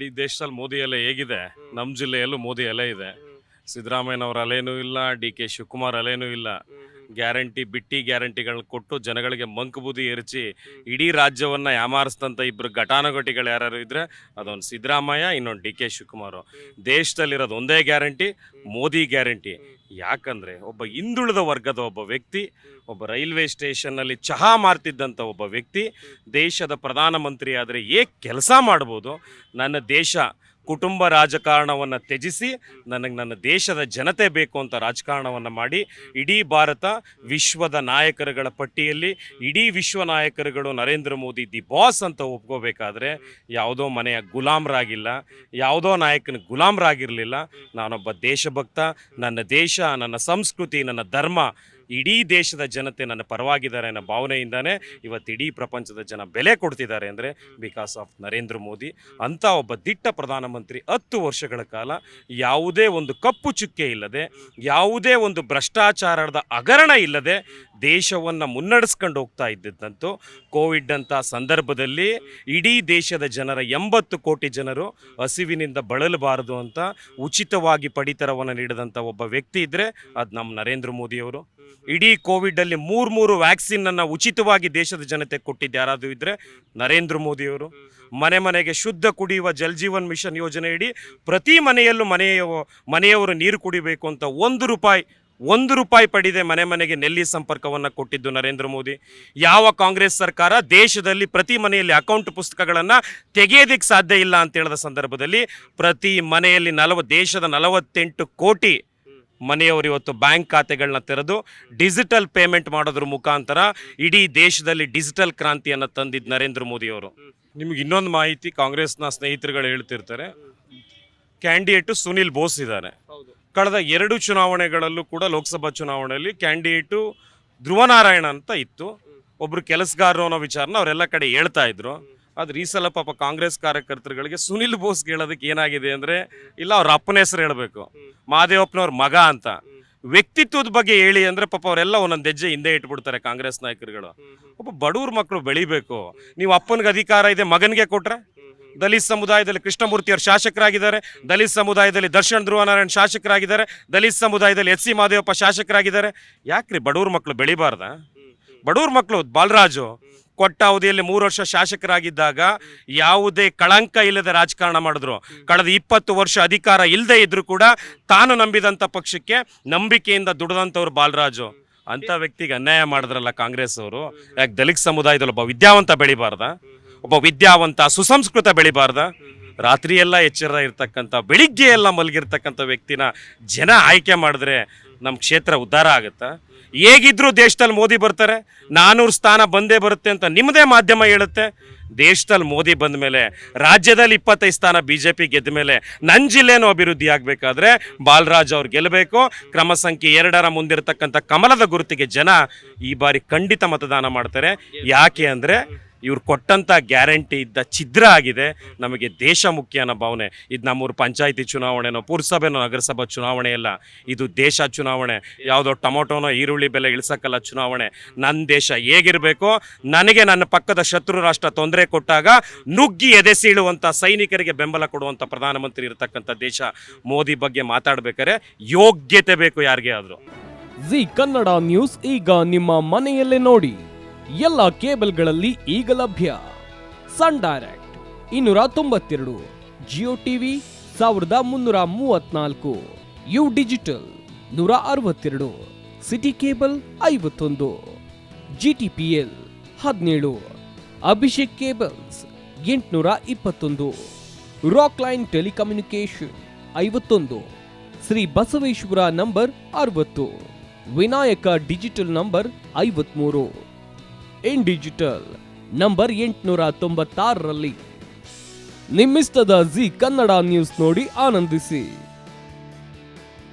ಇಡೀ ದೇಶದಲ್ಲಿ ಮೋದಿ ಅಲೆ ಹೇಗಿದೆ, ನಮ್ಮ ಜಿಲ್ಲೆಯಲ್ಲೂ ಮೋದಿ ಅಲೆ ಇದೆ. ಸಿದ್ದರಾಮಯ್ಯನವರ ಅಲೆನೂ ಇಲ್ಲ, ಡಿ.ಕೆ. ಶಿವಕುಮಾರ್ ಅಲೆನೂ ಇಲ್ಲ. ಗ್ಯಾರಂಟಿ ಬಿಟ್ಟಿ ಗ್ಯಾರಂಟಿಗಳನ್ನ ಕೊಟ್ಟು ಜನಗಳಿಗೆ ಮಂಕು ಬೂದಿ ಎರಚಿ ಇಡೀ ರಾಜ್ಯವನ್ನ ಯಾಮಾರಿಸಿದಂಥ ಇಬ್ಬರು ಘಟಾನುಘಟಿಗಳು ಯಾರು ಇದ್ರೆ ಅದೊಂದು ಸಿದ್ದರಾಮಯ್ಯ, ಇನ್ನೊಂದು ಡಿ.ಕೆ. ಶಿವಕುಮಾರ್. ದೇಶದಲ್ಲಿರೋದು ಒಂದೇ ಗ್ಯಾರಂಟಿ, ಮೋದಿ ಗ್ಯಾರಂಟಿ. ಯಾಕಂದ್ರೆ ಒಬ್ಬ ಹಿಂದುಳಿದ ವರ್ಗದ ಒಬ್ಬ ವ್ಯಕ್ತಿ, ಒಬ್ಬ ರೈಲ್ವೆ ಸ್ಟೇಷನ್ನಲ್ಲಿ ಚಹಾ ಮಾರ್ತಿದ್ದಂಥ ಒಬ್ಬ ವ್ಯಕ್ತಿ ದೇಶದ ಪ್ರಧಾನಮಂತ್ರಿ ಆದರೆ ಹೇಗೆ ಕೆಲಸ ಮಾಡ್ಬೋದು? ನನ್ನ ದೇಶ ಕುಟುಂಬ ರಾಜಕಾರಣವನ್ನು ತ್ಯಜಿಸಿ ನನಗೆ ನನ್ನ ದೇಶದ ಜನತೆ ಬೇಕು ಅಂತ ರಾಜಕಾರಣವನ್ನು ಮಾಡಿ ಇಡೀ ಭಾರತ ವಿಶ್ವದ ನಾಯಕರುಗಳ ಪಟ್ಟಿಯಲ್ಲಿ ಇಡೀ ವಿಶ್ವ ನಾಯಕರುಗಳು ನರೇಂದ್ರ ಮೋದಿ ದಿ ಬಾಸ್ ಅಂತ ಒಪ್ಕೋಬೇಕಾದ್ರೆ ಯಾವುದೋ ಮನೆಯ ಗುಲಾಮರಾಗಿಲ್ಲ, ಯಾವುದೋ ನಾಯಕನ ಗುಲಾಮರಾಗಿರಲಿಲ್ಲ. ನಾನೊಬ್ಬ ದೇಶಭಕ್ತ. ನನ್ನ ದೇಶ, ನನ್ನ ಸಂಸ್ಕೃತಿ, ನನ್ನ ಧರ್ಮ, ಇಡೀ ದೇಶದ ಜನತೆ ನನ್ನ ಪರವಾಗಿದ್ದಾರೆ ಅನ್ನೋ ಭಾವನೆಯಿಂದಾನೇ ಇವತ್ತು ಇಡೀ ಪ್ರಪಂಚದ ಜನ ಬೆಲೆ ಕೊಡ್ತಿದ್ದಾರೆ ಅಂದರೆ ಬಿಕಾಸ್ ಆಫ್ ನರೇಂದ್ರ ಮೋದಿ ಅಂತ ಒಬ್ಬ ದಿಟ್ಟ ಪ್ರಧಾನಮಂತ್ರಿ. 10 ವರ್ಷಗಳ ಕಾಲ ಯಾವುದೇ ಒಂದು ಕಪ್ಪು ಚುಕ್ಕೆ ಇಲ್ಲದೆ, ಯಾವುದೇ ಒಂದು ಭ್ರಷ್ಟಾಚಾರದ ಹಗರಣ ಇಲ್ಲದೆ ದೇಶವನ್ನು ಮುನ್ನಡೆಸ್ಕೊಂಡು ಹೋಗ್ತಾ ಇದ್ದಂತೂ ಕೋವಿಡ್ ಅಂತ ಸಂದರ್ಭದಲ್ಲಿ ಇಡೀ ದೇಶದ ಜನರ 80 ಕೋಟಿ ಜನರು ಹಸಿವಿನಿಂದ ಬಳಲಬಾರದು ಅಂತ ಉಚಿತವಾಗಿ ಪಡಿತರವನ್ನು ನೀಡಿದಂಥ ಒಬ್ಬ ವ್ಯಕ್ತಿ ಇದ್ದರೆ ಅದು ನಮ್ಮ ನರೇಂದ್ರ ಮೋದಿಯವರು. ಇಡೀ ಕೋವಿಡಲ್ಲಿ 3 ವ್ಯಾಕ್ಸಿನನ್ನು ಉಚಿತವಾಗಿ ದೇಶದ ಜನತೆ ಕೊಟ್ಟಿದ್ದು ಯಾರಾದರೂ ಇದ್ದರೆ ನರೇಂದ್ರ ಮೋದಿಯವರು. ಮನೆ ಮನೆಗೆ ಶುದ್ಧ ಕುಡಿಯುವ ಜಲ್ ಜೀವನ್ ಮಿಷನ್ ಯೋಜನೆ ಇಡೀ ಪ್ರತಿ ಮನೆಯಲ್ಲೂ ಮನೆಯವರು ನೀರು ಕುಡಿಬೇಕು ಅಂತ 1 ರೂಪಾಯಿ ಪಡೆದೆ ಮನೆ ಮನೆಗೆ ನೆಲ್ಲಿ ಸಂಪರ್ಕವನ್ನು ಕೊಟ್ಟಿದ್ದು ನರೇಂದ್ರ ಮೋದಿ. ಯಾವ ಕಾಂಗ್ರೆಸ್ ಸರ್ಕಾರ ದೇಶದಲ್ಲಿ ಪ್ರತಿ ಮನೆಯಲ್ಲಿ ಅಕೌಂಟ್ ಪುಸ್ತಕಗಳನ್ನು ತೆಗೆಯೋದಕ್ಕೆ ಸಾಧ್ಯ ಇಲ್ಲ ಅಂತ ಹೇಳಿದ ಸಂದರ್ಭದಲ್ಲಿ ಪ್ರತಿ ಮನೆಯಲ್ಲಿ ದೇಶದ 48 ಕೋಟಿ ಮನೆಯವರು ಇವತ್ತು ಬ್ಯಾಂಕ್ ಖಾತೆಗಳನ್ನ ತೆರೆದು ಡಿಜಿಟಲ್ ಪೇಮೆಂಟ್ ಮಾಡೋದ್ರ ಮುಖಾಂತರ ಇಡೀ ದೇಶದಲ್ಲಿ ಡಿಜಿಟಲ್ ಕ್ರಾಂತಿಯನ್ನು ತಂದಿದ್ದು ನರೇಂದ್ರ ಮೋದಿಯವರು. ನಿಮಗೆ ಇನ್ನೊಂದು ಮಾಹಿತಿ, ಕಾಂಗ್ರೆಸ್ನ ಸ್ನೇಹಿತರುಗಳು ಹೇಳ್ತಿರ್ತಾರೆ, ಕ್ಯಾಂಡಿಡೇಟು ಸುನಿಲ್ ಬೋಸ್ ಇದ್ದಾರೆ. ಕಳೆದ 2 ಚುನಾವಣೆಗಳಲ್ಲೂ ಕೂಡ ಲೋಕಸಭಾ ಚುನಾವಣೆಯಲ್ಲಿ ಕ್ಯಾಂಡಿಡೇಟು ಧ್ರುವನಾರಾಯಣ ಅಂತ ಇತ್ತು. ಒಬ್ಬರು ಕೆಲಸಗಾರರು ಅನ್ನೋ ವಿಚಾರನ ಅವರೆಲ್ಲ ಕಡೆ ಹೇಳ್ತಾ ಇದ್ರು. ಆದ್ರೆ ಈ ಸಲ ಪಾಪ ಕಾಂಗ್ರೆಸ್ ಕಾರ್ಯಕರ್ತರುಗಳಿಗೆ ಸುನಿಲ್ ಬೋಸ್ಗೆ ಹೇಳೋದಕ್ಕೆ ಏನಾಗಿದೆ ಅಂದರೆ, ಇಲ್ಲ ಅವ್ರ ಅಪ್ಪನ ಹೆಸರು ಹೇಳಬೇಕು, ಮಹಾದೇವಪ್ಪನವ್ರ ಮಗ ಅಂತ. ವ್ಯಕ್ತಿತ್ವದ ಬಗ್ಗೆ ಹೇಳಿ ಅಂದರೆ ಪಾಪ ಅವರೆಲ್ಲ ಒಂದೊಂದು ಹೆಜ್ಜೆ ಹಿಂದೆ ಇಟ್ಬಿಡ್ತಾರೆ ಕಾಂಗ್ರೆಸ್ ನಾಯಕರುಗಳು. ಒಬ್ಬ ಬಡವ್ರ ಮಕ್ಕಳು ಬೆಳಿಬೇಕು. ನೀವು ಅಪ್ಪನಿಗೆ ಅಧಿಕಾರ ಇದೆ, ಮಗನಿಗೆ ಕೊಟ್ರೆ? ದಲಿತ ಸಮುದಾಯದಲ್ಲಿ ಕೃಷ್ಣಮೂರ್ತಿ ಅವರು ಶಾಸಕರಾಗಿದ್ದಾರೆ, ದಲಿತ ಸಮುದಾಯದಲ್ಲಿ ದರ್ಶನ್ ಧ್ರುವನಾರಾಯಣ್ ಶಾಸಕರಾಗಿದ್ದಾರೆ, ದಲಿತ ಸಮುದಾಯದಲ್ಲಿ ಎಚ್ ಸಿ ಮಹದೇವಪ್ಪ ಶಾಸಕರಾಗಿದ್ದಾರೆ. ಯಾಕ್ರಿ ಬಡವ್ರ ಮಕ್ಕಳು ಬೆಳಿಬಾರ್ದ? ಬಡವ್ರ ಮಕ್ಕಳು ಬಾಲರಾಜು ಕೊಟ್ಟ ಅವಧಿಯಲ್ಲಿ 3 ವರ್ಷ ಶಾಸಕರಾಗಿದ್ದಾಗ ಯಾವುದೇ ಕಳಂಕ ಇಲ್ಲದೆ ರಾಜಕಾರಣ ಮಾಡಿದ್ರು. ಕಳೆದ 20 ವರ್ಷ ಅಧಿಕಾರ ಇಲ್ಲದೆ ಇದ್ರು ಕೂಡ ತಾನು ನಂಬಿದಂಥ ಪಕ್ಷಕ್ಕೆ ನಂಬಿಕೆಯಿಂದ ದುಡಿದಂಥವ್ರು ಬಾಲರಾಜು. ಅಂಥ ವ್ಯಕ್ತಿಗೆ ಅನ್ಯಾಯ ಮಾಡಿದ್ರಲ್ಲ ಕಾಂಗ್ರೆಸ್ ಅವರು. ಯಾಕೆ ದಲಿತ ಸಮುದಾಯದಲ್ಲಿ ಒಬ್ಬ ವಿದ್ಯಾವಂತ ಬೆಳಿಬಾರ್ದ? ಒಬ್ಬ ವಿದ್ಯಾವಂತ ಸುಸಂಸ್ಕೃತ ಬೆಳಿಬಾರ್ದ? ರಾತ್ರಿ ಎಲ್ಲ ಎಚ್ಚರ ಇರ್ತಕ್ಕಂಥ, ಬೆಳಿಗ್ಗೆ ಎಲ್ಲ ಮಲಗಿರ್ತಕ್ಕಂಥ ವ್ಯಕ್ತಿನ ಜನ ಆಯ್ಕೆ ಮಾಡಿದ್ರೆ ನಮ್ಮ ಕ್ಷೇತ್ರ ಉದ್ಧಾರ ಆಗುತ್ತಾ? ಹೇಗಿದ್ರು ದೇಶದಲ್ಲಿ ಮೋದಿ ಬರ್ತಾರೆ, 400 ಸ್ಥಾನ ಬಂದೇ ಬರುತ್ತೆ ಅಂತ ನಿಮ್ಮದೇ ಮಾಧ್ಯಮ ಹೇಳುತ್ತೆ. ದೇಶದಲ್ಲಿ ಮೋದಿ ಬಂದ ಮೇಲೆ, ರಾಜ್ಯದಲ್ಲಿ 25 ಸ್ಥಾನ BJP ಗೆದ್ದ ಮೇಲೆ ನನ್ನ ಜಿಲ್ಲೆನೂ ಅಭಿವೃದ್ಧಿ ಆಗಬೇಕಾದ್ರೆ ಬಾಲರಾಜ್ ಅವ್ರು ಗೆಲ್ಲಬೇಕು. ಕ್ರಮ ಸಂಖ್ಯೆ 2ರ ಮುಂದಿರತಕ್ಕಂಥ ಕಮಲದ ಗುರುತಿಗೆ ಜನ ಈ ಬಾರಿ ಖಂಡಿತ ಮತದಾನ ಮಾಡ್ತಾರೆ. ಯಾಕೆ ಅಂದರೆ ಇವ್ರು ಕೊಟ್ಟಂಥ ಗ್ಯಾರಂಟಿ ಇದ್ದ ಛಿದ್ರ ಆಗಿದೆ. ನಮಗೆ ದೇಶ ಮುಖ್ಯ ಅನ್ನೋ ಭಾವನೆ. ಇದು ನಮ್ಮೂರು ಪಂಚಾಯಿತಿ ಚುನಾವಣೆನೋ, ಪುರಸಭೆನೋ, ನಗರಸಭಾ ಚುನಾವಣೆ ಇಲ್ಲ. ಇದು ದೇಶ ಚುನಾವಣೆ. ಯಾವುದೋ ಟೊಮೊಟೊನೋ ಈರುಳ್ಳಿ ಬೆಲೆ ಇಳಿಸೋಕ್ಕಲ್ಲ ಚುನಾವಣೆ. ನನ್ನ ದೇಶ ಹೇಗಿರಬೇಕು, ನನಗೆ ನನ್ನ ಪಕ್ಕದ ಶತ್ರು ರಾಷ್ಟ್ರ ತೊಂದರೆ ಕೊಟ್ಟಾಗ ನುಗ್ಗಿ ಎದೆಸೀಳುವಂಥ ಸೈನಿಕರಿಗೆ ಬೆಂಬಲ ಕೊಡುವಂಥ ಪ್ರಧಾನಮಂತ್ರಿ ಇರತಕ್ಕಂಥ ದೇಶ. ಮೋದಿ ಬಗ್ಗೆ ಮಾತಾಡ್ಬೇಕಾದ್ರೆ ಯೋಗ್ಯತೆ ಬೇಕು ಯಾರಿಗೆ ಆದರೂ. ಜಿ ಕನ್ನಡ ನ್ಯೂಸ್ ಈಗ ನಿಮ್ಮ ಮನೆಯಲ್ಲೇ ನೋಡಿ. ಎಲ್ಲ ಕೇಬಲ್ಗಳಲ್ಲಿ ಈಗ ಲಭ್ಯ. Sun direct 292, Jio TV 1334, U digital 162, city cable 51, GTPL 17, Abhishek cables 821, rock line telecommunication 51, Shri Basaveshwara number 60, Vinayaka digital number 53, in digital number 896ರಲ್ಲಿ. ನಿಮ್ಮಿಸ್ತದ ಜಿ ಕನ್ನಡ ನ್ಯೂಸ್ ನೋಡಿ ಆನಂದಿಸಿ.